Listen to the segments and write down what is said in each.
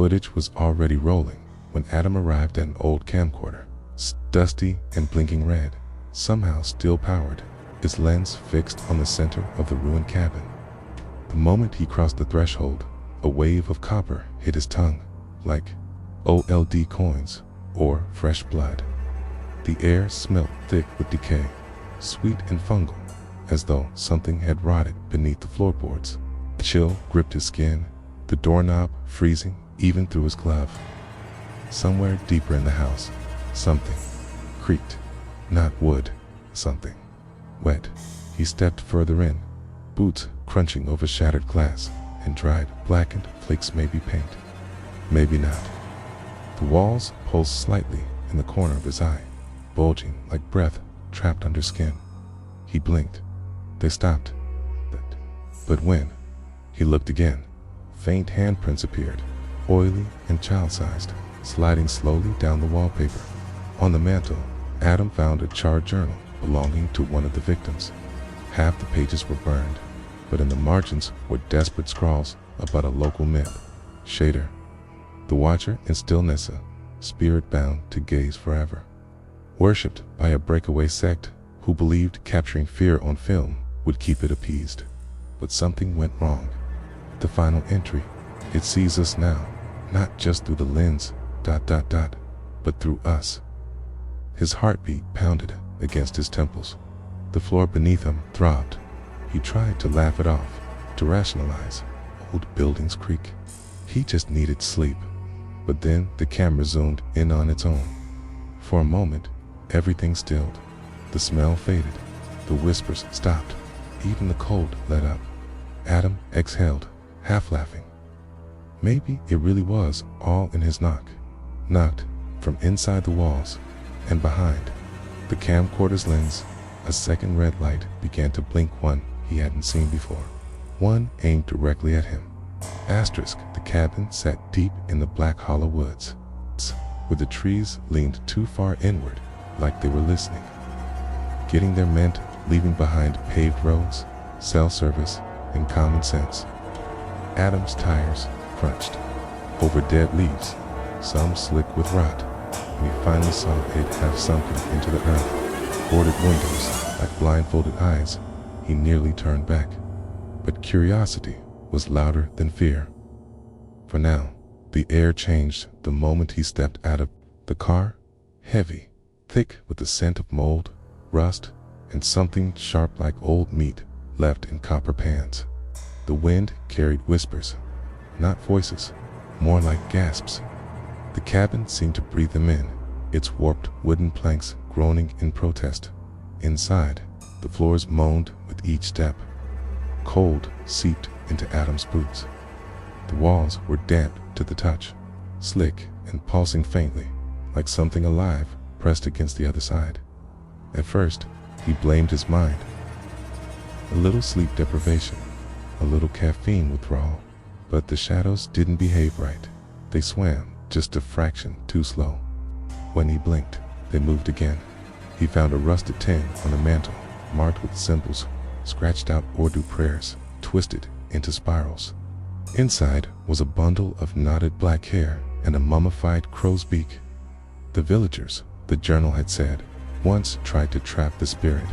footage was already rolling when Adam arrived at an old camcorder, dusty and blinking red, somehow still powered, its lens fixed on the center of the ruined cabin. The moment he crossed the threshold, a wave of copper hit his tongue, like old coins or fresh blood. The air smelled thick with decay, sweet and fungal, as though something had rotted beneath the floorboards. A chill gripped his skin, the doorknob freezing even through his glove. Somewhere deeper in the house, something creaked. Not wood, something wet. He stepped further in, boots crunching over shattered glass and dried, blackened flakes, maybe paint, maybe not. The walls pulsed slightly in the corner of his eye, bulging like breath trapped under skin. He blinked. They stopped. But when he looked again, faint handprints appeared, oily and child-sized, sliding slowly down the wallpaper. On the mantel, Adam found a charred journal belonging to one of the victims. Half the pages were burned, but in the margins were desperate scrawls about a local myth, Shader, the watcher in Stillnessa, spirit-bound to gaze forever. Worshipped by a breakaway sect who believed capturing fear on film would keep it appeased. But something went wrong. The final entry, it sees us now, not just through the lens, but through us. His heartbeat pounded against his temples. The floor beneath him throbbed. He tried to laugh it off, to rationalize. Old buildings creak. He just needed sleep. But then the camera zoomed in on its own. For a moment, everything stilled. The smell faded. The whispers stopped. Even the cold let up. Adam exhaled, half laughing. Maybe it really was all in his knocked from inside the walls and behind. The camcorder's lens, a second red light began to blink, one he hadn't seen before. One aimed directly at him. The cabin sat deep in the black hollow woods, where the trees leaned too far inward, like they were listening. Getting there meant leaving behind paved roads, cell service, and common sense. Adam's tires crunched over dead leaves, some slick with rot, and he finally saw it half sunken into the earth. Boarded windows, like blindfolded eyes, he nearly turned back. But curiosity was louder than fear. For now, the air changed the moment he stepped out of the car, heavy, thick with the scent of mold, rust, and something sharp like old meat left in copper pans. The wind carried whispers, not voices, more like gasps. The cabin seemed to breathe them in, its warped wooden planks groaning in protest. Inside, the floors moaned with each step. Cold seeped into Adam's boots. The walls were damp to the touch, slick and pulsing faintly, like something alive pressed against the other side. At first, he blamed his mind. A little sleep deprivation, a little caffeine withdrawal, but the shadows didn't behave right. They swam just a fraction too slow. When he blinked, they moved again. He found a rusted tin on the mantel, marked with symbols, scratched out Urdu prayers, twisted into spirals. Inside was a bundle of knotted black hair and a mummified crow's beak. The villagers, the journal had said, once tried to trap the spirit,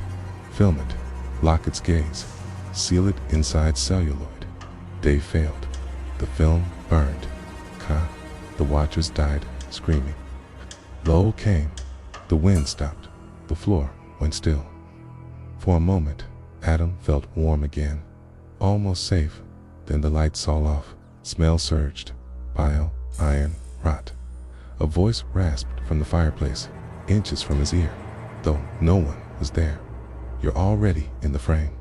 film it, lock its gaze, seal it inside celluloid. They failed. The film burned. The watchers died, screaming. Lull came. The wind stopped. The floor went still. For a moment, Adam felt warm again, almost safe. Then the lights all off. Smell surged. Bile, iron, rot. A voice rasped from the fireplace, inches from his ear, though no one was there. You're already in the frame.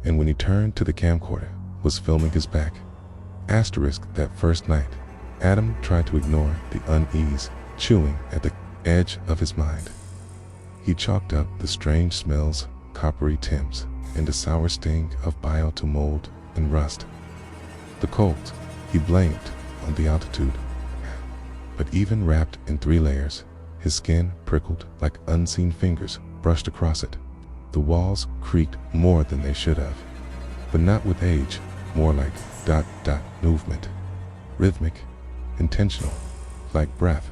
And when he turned to the camcorder, was filming his back. That first night, Adam tried to ignore the unease chewing at the edge of his mind. He chalked up the strange smells, coppery temps, and the sour sting of bile to mold and rust. The cold, he blamed on the altitude. But even wrapped in 3 layers, his skin prickled like unseen fingers brushed across it. The walls creaked more than they should have, but not with age, more like .. movement. Rhythmic, intentional, like breath.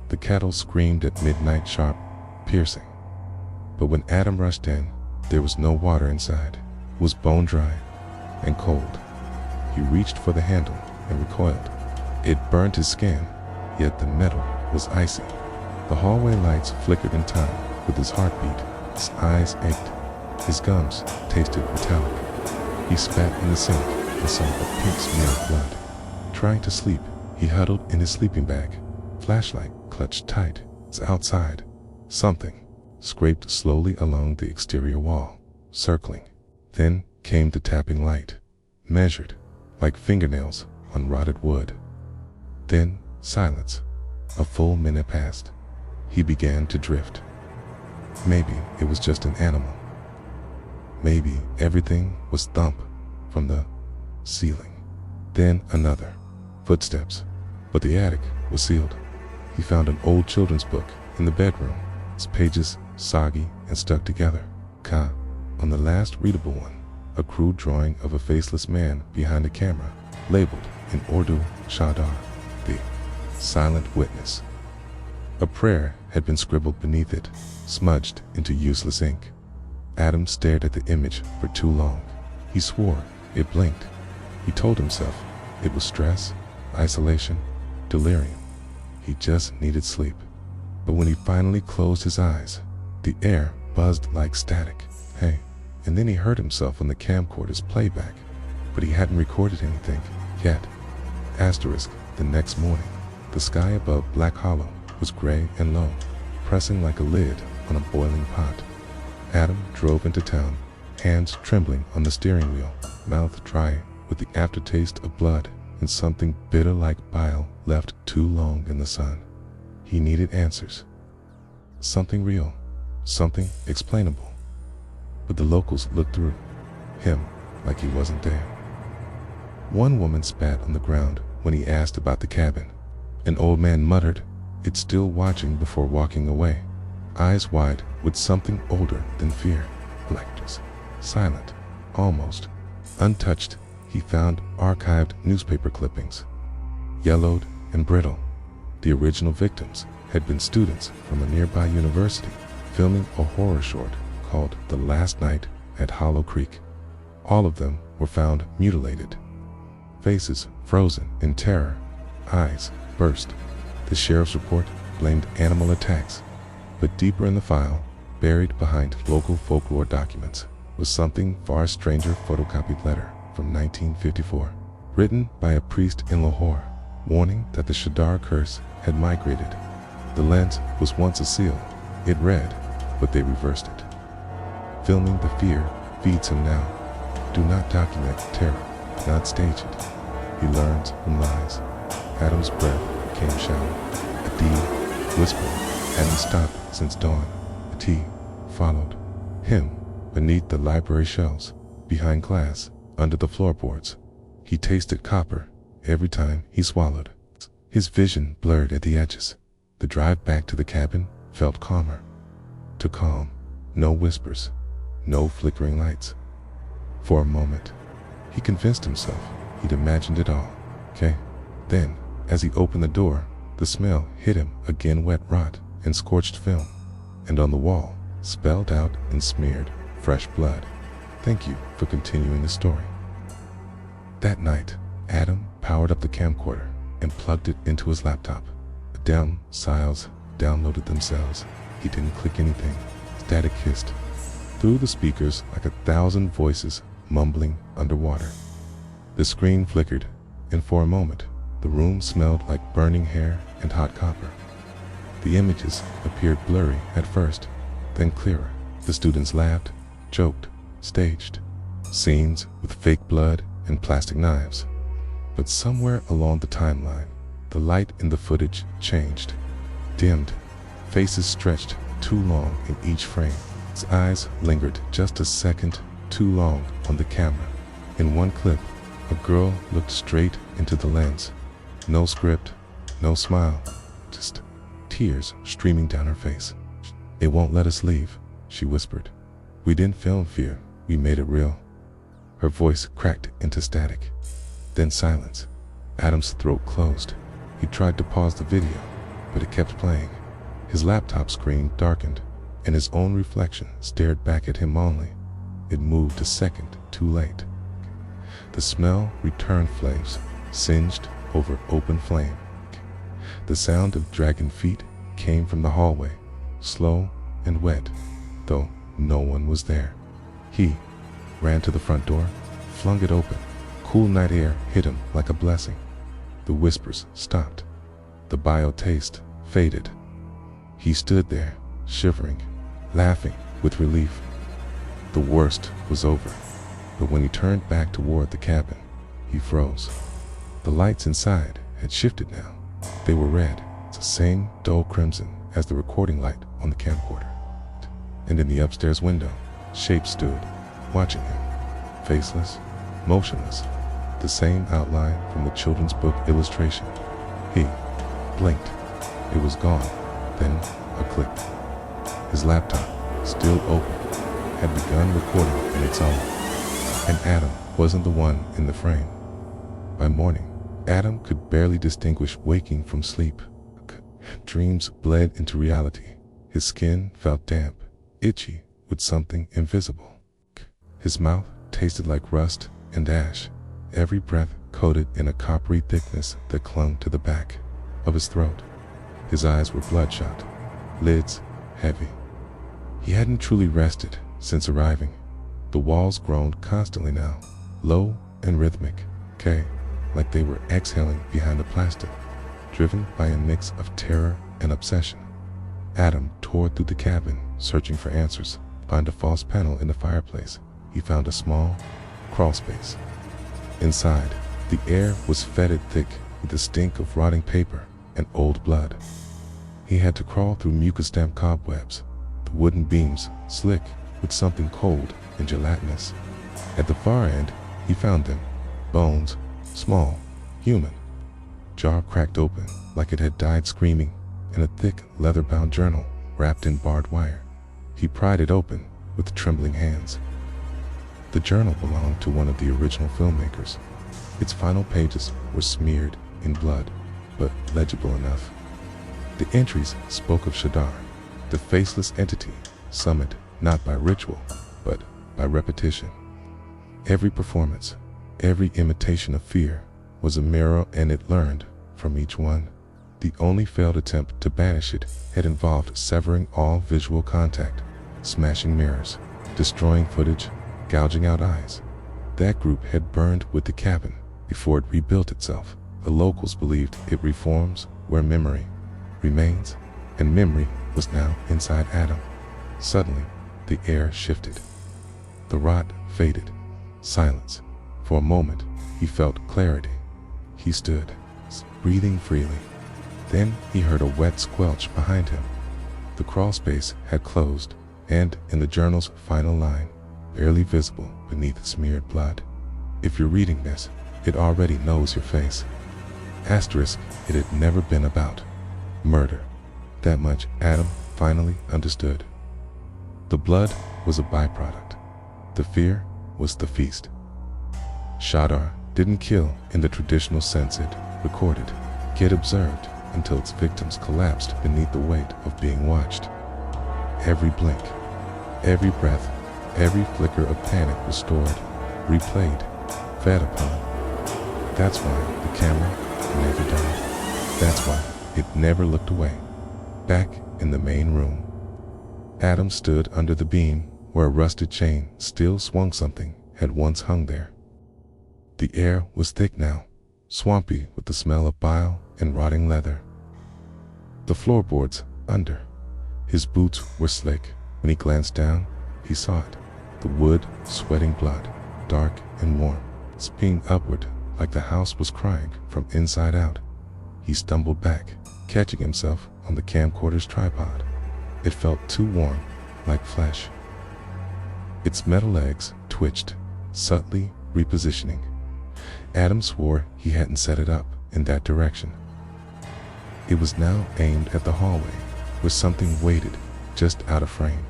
The cattle screamed at midnight, sharp, piercing. But when Adam rushed in, there was no water inside. It was bone dry and cold. He reached for the handle and recoiled. It burned his skin, yet the metal was icy. The hallway lights flickered in time with his heartbeat. His eyes ached. His gums tasted metallic. He spat in the sink and saw a pink smear of blood. Trying to sleep, he huddled in his sleeping bag. Flashlight clutched tight. It's outside. Something scraped slowly along the exterior wall, circling. Then came the tapping light, measured like fingernails on rotted wood. Then silence. A full minute passed. He began to drift. Maybe it was just an animal. Maybe everything was thump from the ceiling. Then another. Footsteps. But the attic was sealed. He found an old children's book in the bedroom, its pages soggy and stuck together. On the last readable one, a crude drawing of a faceless man behind a camera, labeled in Urdu Shadar, the silent witness. A prayer had been scribbled beneath it, smudged into useless ink. Adam stared at the image for too long. He swore it blinked. He told himself it was stress, isolation, delirium. He just needed sleep. But when he finally closed his eyes, the air buzzed like static. Hey. And then he heard himself on the camcorder's playback, but he hadn't recorded anything yet. Asterisk. The next morning, the sky above Black Hollow was gray and low, pressing like a lid on a boiling pot. Adam drove into town, hands trembling on the steering wheel, mouth dry with the aftertaste of blood and something bitter like bile left too long in the sun. He needed answers. Something real, something explainable. But the locals looked through him like he wasn't there. One woman spat on the ground when he asked about the cabin. An old man muttered, "It's still watching," before walking away, eyes wide with something older than fear. Electors, silent, almost untouched. He found archived newspaper clippings, yellowed and brittle. The original victims had been students from a nearby university filming a horror short called The Last Night at Hollow Creek. All of them were found mutilated, faces frozen in terror, eyes burst. The sheriff's report blamed animal attacks, but deeper in the file, buried behind local folklore documents, was something far stranger. Photocopied letter from 1954, written by a priest in Lahore, warning that the Shadar curse had migrated. The lens was once a seal. It read, but they reversed it. Filming the fear feeds him now. Do not document terror, not stage it. He learns from lies. Adam's breath became shallow. A D, whispering, hadn't stopped since dawn. A T followed him beneath the library shelves, behind glass, under the floorboards. He tasted copper every time he swallowed. His vision blurred at the edges. The drive back to the cabin felt calmer. Too calm. No whispers. No flickering lights. For a moment, he convinced himself he'd imagined it all. Okay? Then, as he opened the door, the smell hit him again, wet rot and scorched film. And on the wall, spelled out in smeared, fresh blood. Thank you for continuing the story. That night, Adam powered up the camcorder and plugged it into his laptop. The down files downloaded themselves. He didn't click anything. Static hissed through the speakers like 1,000 voices mumbling underwater. The screen flickered, and for a moment, the room smelled like burning hair and hot copper. The images appeared blurry at first, then clearer. The students laughed, joked, staged scenes with fake blood and plastic knives. But somewhere along the timeline, the light in the footage changed, dimmed. Faces stretched too long in each frame. His eyes lingered just a second too long on the camera. In one clip, a girl looked straight into the lens. No script, no smile, just tears streaming down her face. "They won't let us leave," she whispered. "We didn't film fear, we made it real." Her voice cracked into static. Then silence. Adam's throat closed. He tried to pause the video, but it kept playing. His laptop screen darkened, and his own reflection stared back at him only. It moved a second too late. The smell returned, flames singed over open flame. The sound of dragging feet came from the hallway, slow and wet, though no one was there. He ran to the front door, flung it open. Cool night air hit him like a blessing. The whispers stopped. The bio taste faded. He stood there, shivering, laughing with relief. The worst was over, but when he turned back toward the cabin, he froze. The lights inside had shifted now. They were red, the same dull crimson as the recording light on the camcorder. And in the upstairs window, shapes stood, watching him, faceless, motionless, the same outline from the children's book illustration. He blinked. It was gone. Then a click. His laptop, still open, had begun recording on its own. And Adam wasn't the one in the frame. By morning, Adam could barely distinguish waking from sleep. Dreams bled into reality. His skin felt damp, itchy with something invisible. His mouth tasted like rust and ash, every breath coated in a coppery thickness that clung to the back of his throat. His eyes were bloodshot, lids heavy. He hadn't truly rested since arriving. The walls groaned constantly now, low and rhythmic, like they were exhaling behind the plastic, driven by a mix of terror and obsession. Adam tore through the cabin, searching for answers. Behind a false panel in the fireplace, he found a small crawl space. Inside, the air was fetid thick with the stink of rotting paper and old blood. He had to crawl through mucus-damp cobwebs, the wooden beams slick with something cold and gelatinous. At the far end, he found them, bones, small, human. Jaw cracked open like it had died screaming, and a thick leather-bound journal wrapped in barbed wire. He pried it open with trembling hands. The journal belonged to one of the original filmmakers. Its final pages were smeared in blood, but legible enough. The entries spoke of Shadar, the faceless entity summoned not by ritual, but by repetition. Every performance, every imitation of fear was a mirror, and it learned from each one. The only failed attempt to banish it had involved severing all visual contact, smashing mirrors, destroying footage, gouging out eyes. That group had burned with the cabin before it rebuilt itself. The locals believed it reforms where memory remains, and memory was now inside Adam. Suddenly, the air shifted. The rot faded. Silence. For a moment, he felt clarity. He stood, breathing freely. Then he heard a wet squelch behind him. The crawl space had closed, and in the journal's final line, barely visible beneath smeared blood, "If you're reading this, it already knows your face." Asterisk, it had never been about murder. That much Adam finally understood. The blood was a byproduct. The fear was the feast. Shadar didn't kill in the traditional sense it recorded. He had observed until its victims collapsed beneath the weight of being watched. Every blink, every breath, every flicker of panic was stored, replayed, fed upon. That's why the camera never died. That's why it never looked away. Back in the main room, Adam stood under the beam where a rusted chain still swung. Something had once hung there. The air was thick now, swampy with the smell of bile and rotting leather. The floorboards under. His boots were slick. When he glanced down, he saw it. The wood sweating blood, dark and warm, spewing upward like the house was crying from inside out. He stumbled back, catching himself on the camcorder's tripod. It felt too warm, like flesh. Its metal legs twitched, subtly repositioning. Adam swore he hadn't set it up in that direction. It was now aimed at the hallway, where something waited just out of frame.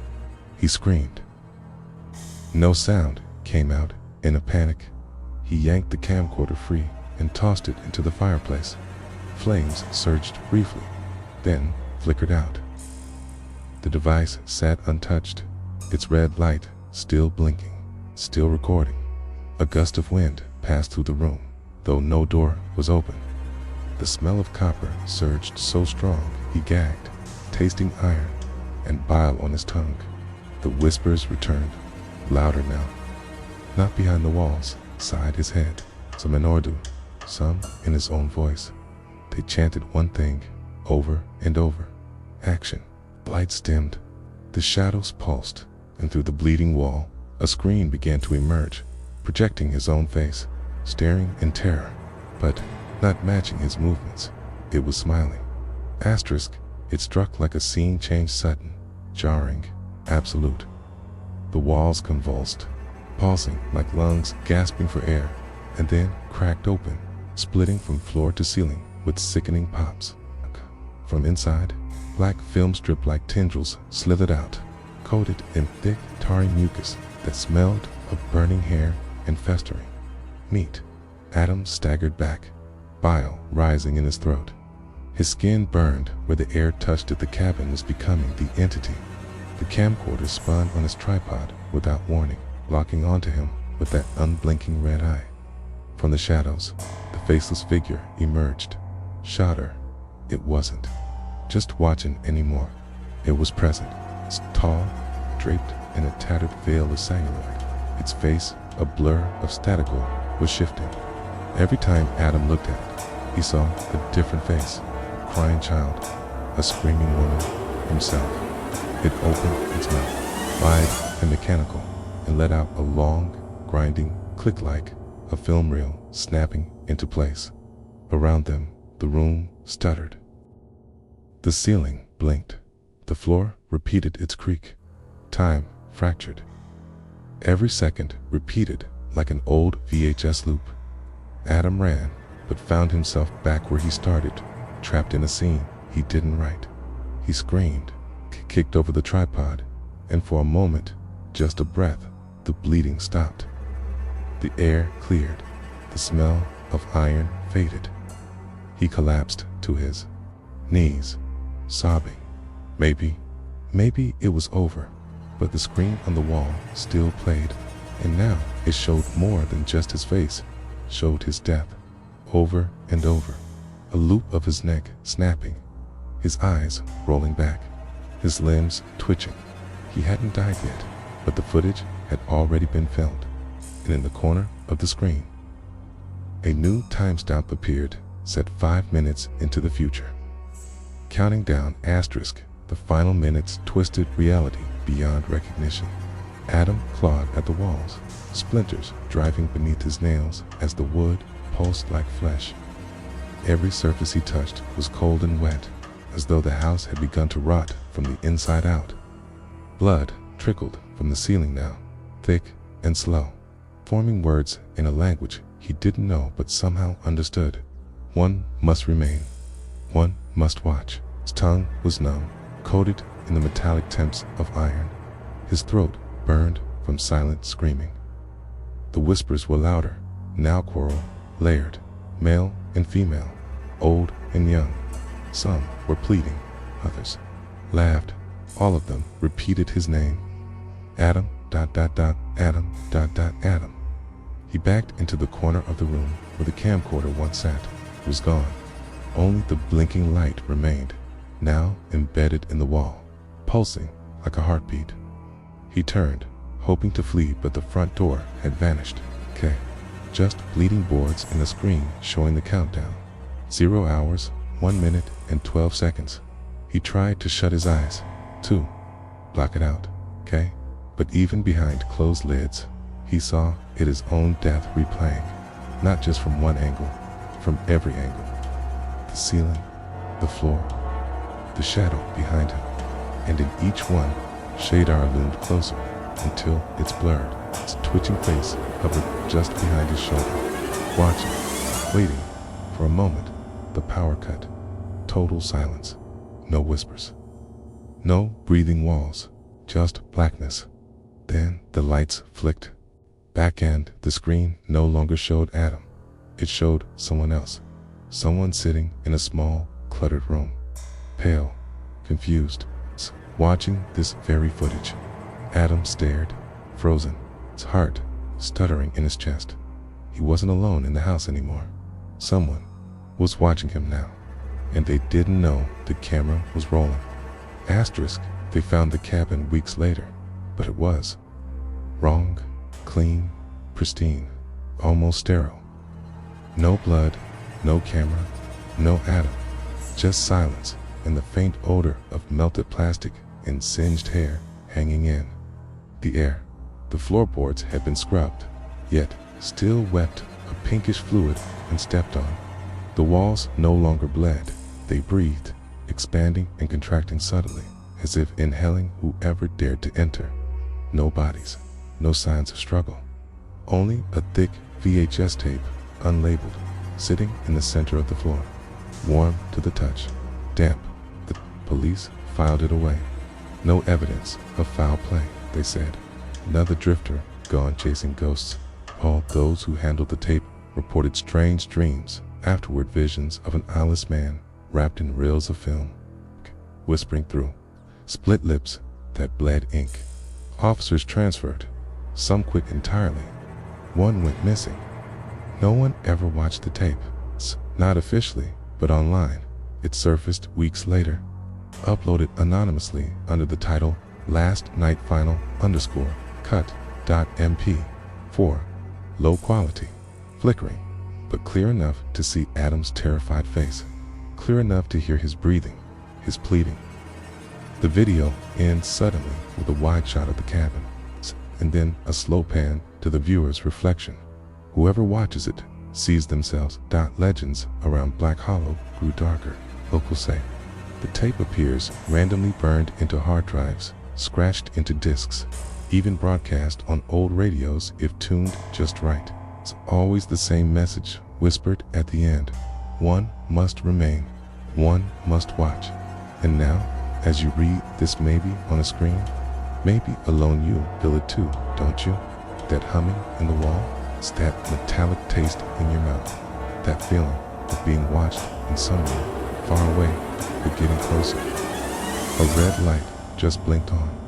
He screamed. No sound came out. In a panic, he yanked the camcorder free and tossed it into the fireplace. Flames surged briefly, then flickered out. The device sat untouched, its red light still blinking, still recording. A gust of wind passed through the room, though no door was open. The smell of copper surged so strong he gagged, tasting iron and bile on his tongue. The whispers returned, louder now. Not behind the walls, beside his head, some in Urdu, some in his own voice. They chanted one thing, over and over. Action. The lights dimmed. The shadows pulsed, and through the bleeding wall, a screen began to emerge, projecting his own face, staring in terror, but not matching his movements. It was smiling. Asterisk, it struck like a scene change sudden, jarring, absolute. The walls convulsed, pulsing like lungs gasping for air, and then cracked open, splitting from floor to ceiling with sickening pops. From inside, black film strip-like tendrils slithered out, coated in thick, tarry mucus that smelled of burning hair and festering. Meat. Adam staggered back, bile rising in his throat. His skin burned where the air touched it. The cabin was becoming the entity. The camcorder spun on his tripod without warning, locking onto him with that unblinking red eye. From the shadows, the faceless figure emerged. Shudder. It wasn't just watching anymore. It was present. It's tall, draped in a tattered veil of celluloid. Its face, a blur of statical, was shifting. Every time Adam looked at it, he saw a different face. A crying child, a screaming woman, himself. It opened its mouth, wide and mechanical, and let out a long, grinding click like a film reel snapping into place. Around them, the room stuttered. The ceiling blinked. The floor repeated its creak. Time fractured. Every second repeated like an old VHS loop. Adam ran, but found himself back where he started, trapped in a scene he didn't write. He screamed, kicked over the tripod, and for a moment, just a breath, the bleeding stopped. The air cleared. The smell of iron faded. He collapsed to his knees, sobbing. Maybe it was over, but the screen on the wall still played, and now it showed more than just his face, showed his death, over and over. A loop of his neck snapping, his eyes rolling back, his limbs twitching. He hadn't died yet, but the footage had already been filmed, and in the corner of the screen, a new timestamp appeared, set 5 minutes into the future. Counting down asterisk, the final minutes twisted reality beyond recognition. Adam clawed at the walls, splinters driving beneath his nails as the wood pulsed like flesh. Every surface he touched was cold and wet, as though the house had begun to rot from the inside out. Blood trickled from the ceiling now, thick and slow, forming words in a language he didn't know but somehow understood. One must remain. One must watch. His tongue was numb, coated in the metallic temps of iron. His throat burned from silent screaming. The whispers were louder, now choral, layered, male and female, old and young. Some were pleading, others laughed. All of them repeated his name. Adam, ... Adam, ... Adam. He backed into the corner of the room where the camcorder once sat. It was gone. Only the blinking light remained, now embedded in the wall, pulsing like a heartbeat. He turned, hoping to flee, but the front door had vanished. Just bleeding boards and a screen showing the countdown. 0 hours, 1 minute, and 12 seconds. He tried to shut his eyes, to block it out, But even behind closed lids, he saw it his own death replaying, not just from one angle, from every angle. The ceiling, the floor, the shadow behind him, and in each one, Shadar loomed closer until it's blurred. Its twitching face hovered just behind his shoulder, watching, waiting. For a moment, the power cut. Total silence. No whispers. No breathing walls. Just blackness. Then the lights flicked. Back end, the screen no longer showed Adam. It showed someone else. someone sitting in a small, cluttered room, pale, confused, watching this very footage. Adam stared, frozen, his heart stuttering in his chest. He wasn't alone in the house anymore. Someone was watching him now, and they didn't know the camera was rolling. Asterisk, they found the cabin weeks later, but it was wrong, clean, pristine, almost sterile. No blood, no camera, no Adam, just silence and the faint odor of melted plastic and singed hair hanging in the air. The floorboards had been scrubbed, yet still wept a pinkish fluid and stepped on. The walls no longer bled, they breathed, expanding and contracting subtly, as if inhaling whoever dared to enter. No bodies, no signs of struggle. Only a thick VHS tape, unlabeled, sitting in the center of the floor. Warm to the touch, damp. The police filed it away. No evidence of foul play, they said. Another drifter gone chasing ghosts. All those who handled the tape reported strange dreams, afterward visions of an eyeless man wrapped in reels of film, whispering through split lips that bled ink. Officers transferred. Some quit entirely. One went missing. No one ever watched the tape. Not officially, but online. It surfaced weeks later, uploaded anonymously under the title Last Night Final _cut.mp4. Low quality, flickering, but clear enough to see Adam's terrified face, clear enough to hear his breathing, his pleading. The video ends suddenly with a wide shot of the cabin, and then a slow pan to the viewer's reflection. Whoever watches it sees themselves. Legends around Black Hollow grew darker, locals say. The tape appears randomly burned into hard drives, scratched into discs, even broadcast on old radios if tuned just right. It's always the same message whispered at the end. One must remain. One must watch. And now, as you read this maybe on a screen, maybe alone you feel it too, don't you? That humming in the wall, it's that metallic taste in your mouth, that feeling of being watched and somewhere far away but getting closer. A red light just blinked on.